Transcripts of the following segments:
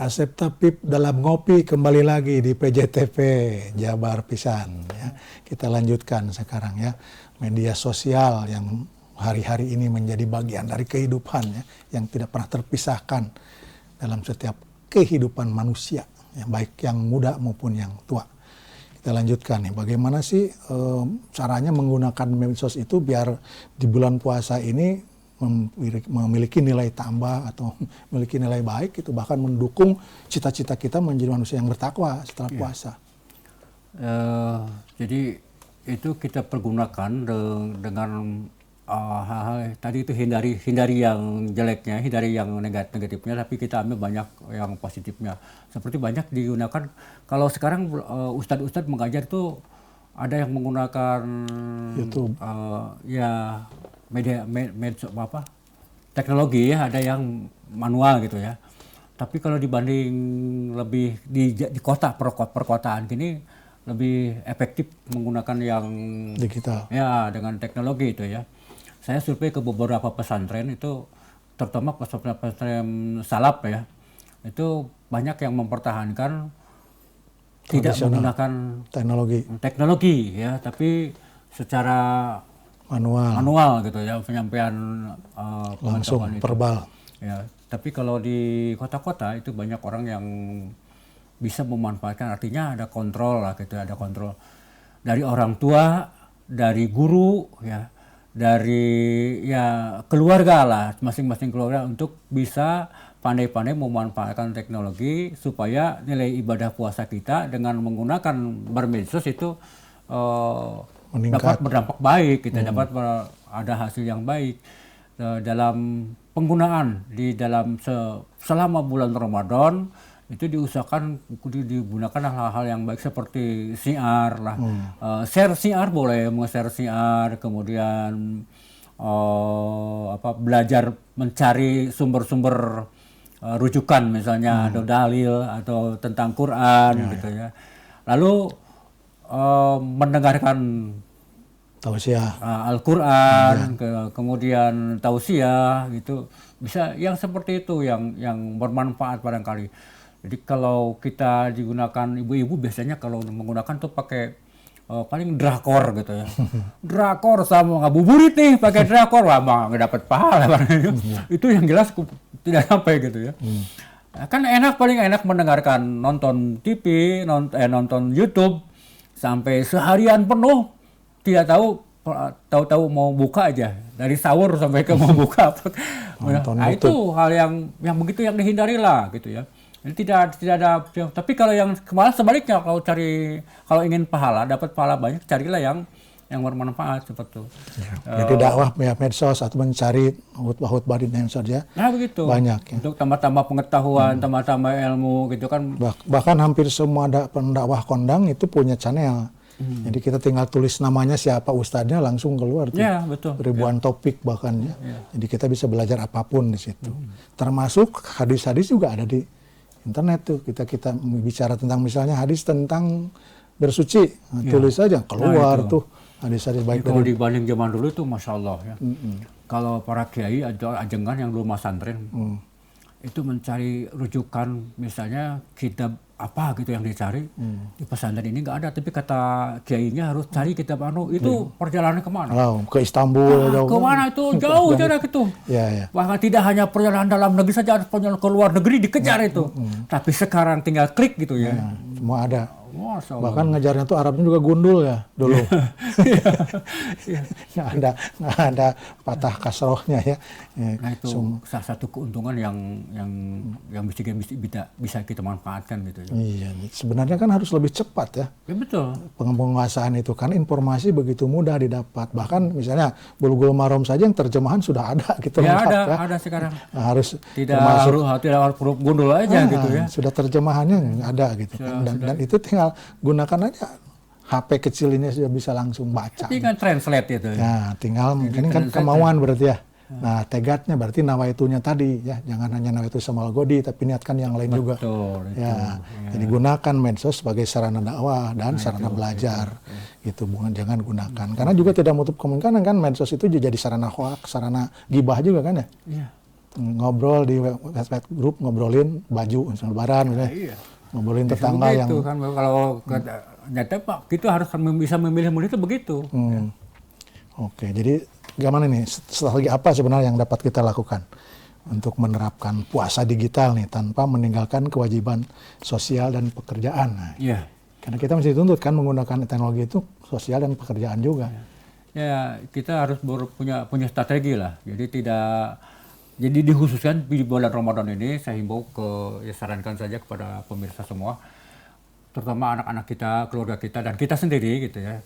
Asep Tapip dalam ngopi kembali lagi di PJTV Jabar Pisan ya. Kita lanjutkan sekarang ya, media sosial yang hari-hari ini menjadi bagian dari kehidupan ya, yang tidak pernah terpisahkan dalam setiap kehidupan manusia ya, baik yang muda maupun yang tua. Kita lanjutkan nih, bagaimana sih caranya menggunakan medsos itu biar di bulan puasa ini memiliki nilai tambah atau memiliki nilai baik, itu bahkan mendukung cita-cita kita menjadi manusia yang bertakwa setelah puasa. Jadi itu kita pergunakan dengan hal-hal tadi itu, hindari yang jeleknya, hindari yang negatifnya, tapi kita ambil banyak yang positifnya. Seperti banyak digunakan kalau sekarang ustadz-ustadz mengajar itu ada yang menggunakan YouTube, ya media teknologi ya, ada yang manual gitu ya. Tapi kalau dibanding lebih di kota perkotaan gini lebih efektif menggunakan yang digital. Ya, dengan teknologi itu ya. Saya survei ke beberapa pesantren itu, terutama pesantren salaf ya. Itu banyak yang mempertahankan tidak menggunakan teknologi ya, tapi secara manual gitu ya, penyampaian langsung verbal. Ya, tapi kalau di kota-kota itu banyak orang yang bisa memanfaatkan, artinya ada kontrol lah gitu, ada kontrol dari orang tua, dari guru ya, dari ya keluarga lah, masing-masing keluarga untuk bisa pandai-pandai memanfaatkan teknologi supaya nilai ibadah puasa kita dengan menggunakan bermedsos itu dapat berdampak baik, kita dapat ada hasil yang baik dalam penggunaan di dalam selama bulan Ramadan. Itu diusahakan digunakan hal-hal yang baik seperti siar lah, share siar, boleh share siar, kemudian belajar mencari sumber-sumber rujukan misalnya, atau dalil atau tentang Quran gitu ya. Lalu mendengarkan tausiah Al-Quran, kemudian tausiah gitu, bisa yang seperti itu yang bermanfaat barangkali. Jadi kalau kita digunakan, ibu-ibu biasanya kalau menggunakan tuh pakai paling drakor gitu ya. Drakor sama ngabuburit nih pakai drakor, wah nggak dapat pahala. Itu yang jelas tidak sampai gitu ya. Kan paling enak mendengarkan, nonton TV, nonton YouTube sampai seharian penuh, tidak tahu mau buka aja dari sahur sampai ke mau buka. Nah, itu hal yang begitu yang dihindari lah gitu ya. Jadi tidak ada, tapi kalau yang malah sebaliknya, kalau ingin pahala, dapat pahala banyak, carilah yang bermanfaat seperti itu. Ya, jadi dakwah ya medsos atau mencari khutbah di medsos ya. Nah begitu. Banyak ya. Untuk tambah-tambah pengetahuan, tambah-tambah ilmu gitu kan. Bahkan hampir semua pendakwah kondang itu punya channel. Jadi kita tinggal tulis namanya, siapa ustadznya, langsung keluar tuh. Ya, betul. Ribuan topik bahkan ya. Jadi kita bisa belajar apapun di situ. Termasuk hadis-hadis juga ada di internet tuh. Kita bicara tentang misalnya hadis tentang bersuci, tulis aja keluar tuh hadis-hadis baik. Kalau dibanding zaman dulu tuh masya Allah ya. Kalau para kiai atau ajengan yang dulu masantren itu mencari rujukan, misalnya kitab apa gitu yang dicari di pesantren ini nggak ada, tapi kata kiainya harus cari kitab itu perjalanan kemana? Ke Istanbul, jauh. Kemana itu jauh jarak itu. Ya. Bahkan tidak hanya perjalanan dalam negeri saja, perjalanan ke luar negeri dikejar itu. Tapi sekarang tinggal klik gitu ya. Semua ada. Bahkan ngejarnya tuh Arabnya juga gundul ya dulu. nggak ada patah kasrohnya ya. Nah itu salah satu keuntungan yang bisa kita manfaatkan gitu ya. Iya, sebenarnya kan harus lebih cepat ya. Ya betul. Penguasaan itu kan informasi begitu mudah didapat. Bahkan misalnya Bulughul Maram saja yang terjemahan sudah ada gitu. Ya ada sekarang. Nah, harus tidak harus gundul aja gitu ya. Sudah terjemahannya ada gitu kan. Dan itu tinggal gunakan aja HP kecil ini sudah bisa langsung baca. Tapi kan translate itu. Nah, tinggal ini kan kemauan berarti ya. Nah, tegatnya berarti nawaitunya tadi ya, jangan hanya nawaitu samal godi tapi niatkan yang lain juga. Ya. Jadi gunakan medsos sebagai sarana dakwah dan sarana belajar. Gitu, jangan gunakan. Karena juga tidak menutup kemungkinan kan medsos itu jadi sarana hoax, sarana gibah juga kan ya. Iya. ngobrol di WhatsApp grup, ngobrolin baju misalnya lebaran, misalnya. Iya. Ngobrolin Justru tetangga yang begitu kan kalau nyata Pak kita harus bisa memilih itu begitu. Oke, jadi gimana nih strategi apa sebenarnya yang dapat kita lakukan untuk menerapkan puasa digital nih tanpa meninggalkan kewajiban sosial dan pekerjaan? Nah, Iya. karena kita masih dituntut kan menggunakan teknologi itu sosial dan pekerjaan juga. Ya kita harus punya strategi lah. Jadi dikhususkan di bulan Ramadan ini saya himbau sarankan saja kepada pemirsa semua, terutama anak-anak kita, keluarga kita dan kita sendiri gitu ya,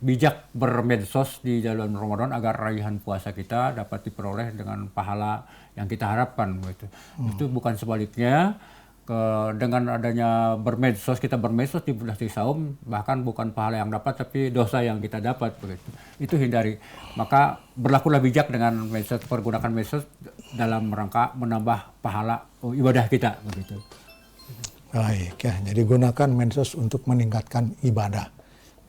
bijak bermedsos di dalam Ramadan agar raihan puasa kita dapat diperoleh dengan pahala yang kita harapkan gitu. Itu bukan sebaliknya. Dengan adanya kita bermedsos di bulan saum, bahkan bukan pahala yang dapat tapi dosa yang kita dapat begitu. Itu hindari. Maka berlakulah bijak dengan medsos, pergunakan medsos dalam rangka menambah pahala ibadah kita begitu. Baik ya, jadi gunakan medsos untuk meningkatkan ibadah.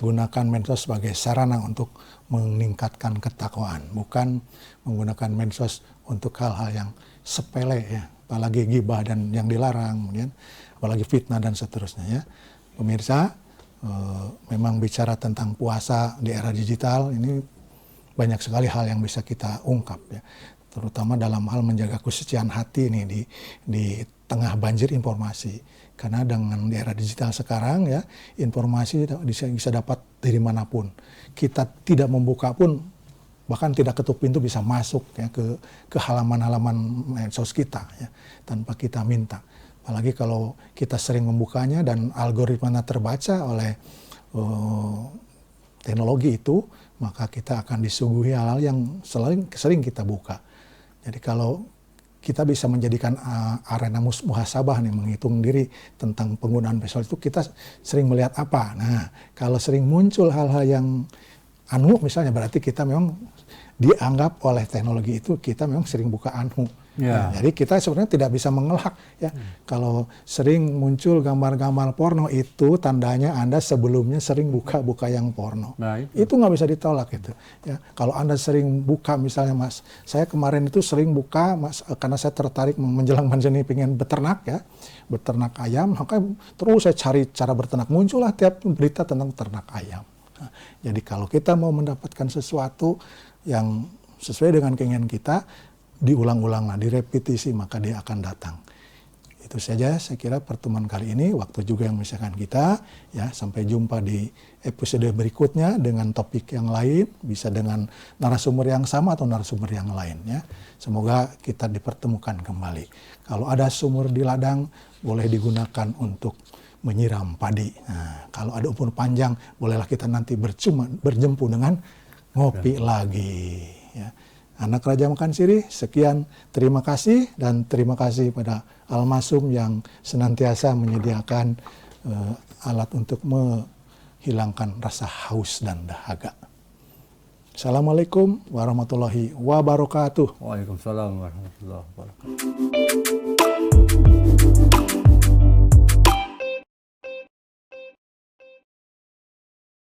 Gunakan medsos sebagai sarana untuk meningkatkan ketakwaan, bukan menggunakan medsos untuk hal-hal yang sepele ya, apalagi gibah dan yang dilarang, kemudian apalagi fitnah dan seterusnya ya. Pemirsa, memang bicara tentang puasa di era digital ini banyak sekali hal yang bisa kita ungkap ya, terutama dalam hal menjaga kesucian hati ini di tengah banjir informasi. Karena dengan di era digital sekarang ya, informasi bisa dapat dari manapun. Kita tidak membuka pun, bahkan tidak ketuk pintu bisa masuk ya ke halaman-halaman medsos kita ya, tanpa kita minta. Apalagi kalau kita sering membukanya dan algoritmanya terbaca oleh teknologi itu, maka kita akan disuguhi hal-hal yang sering kita buka. Jadi kalau kita bisa menjadikan arena muhasabah nih, menghitung diri tentang penggunaan medsos itu, kita sering melihat apa. Nah, kalau sering muncul hal-hal yang misalnya berarti kita memang dianggap oleh teknologi itu kita memang sering buka Ya. Nah, jadi kita sebenarnya tidak bisa mengelak ya. Kalau sering muncul gambar-gambar porno itu tandanya Anda sebelumnya sering buka yang porno. Nah, itu nggak bisa ditolak itu. Ya, kalau Anda sering buka misalnya Mas, saya kemarin itu sering buka Mas karena saya tertarik menjelang pandemi pengen beternak ya, beternak ayam, maka terus saya cari cara berternak, muncullah tiap berita tentang ternak ayam. Nah, jadi kalau kita mau mendapatkan sesuatu yang sesuai dengan keinginan kita, diulang-ulanglah, direpetisi, maka dia akan datang. Itu saja saya kira pertemuan kali ini, waktu juga yang memisahkan kita ya. Sampai jumpa di episode berikutnya dengan topik yang lain, bisa dengan narasumber yang sama atau narasumber yang lain ya. Semoga kita dipertemukan kembali. Kalau ada sumur di ladang boleh digunakan untuk menyiram padi. Nah, kalau ada umur panjang bolehlah kita nanti berjempu dengan ngopi lagi ya. Anak Raja Makan Sirih, sekian, terima kasih, dan terima kasih pada Almasum yang senantiasa menyediakan alat untuk menghilangkan rasa haus dan dahaga. Assalamualaikum warahmatullahi wabarakatuh. Waalaikumsalam warahmatullahi wabarakatuh.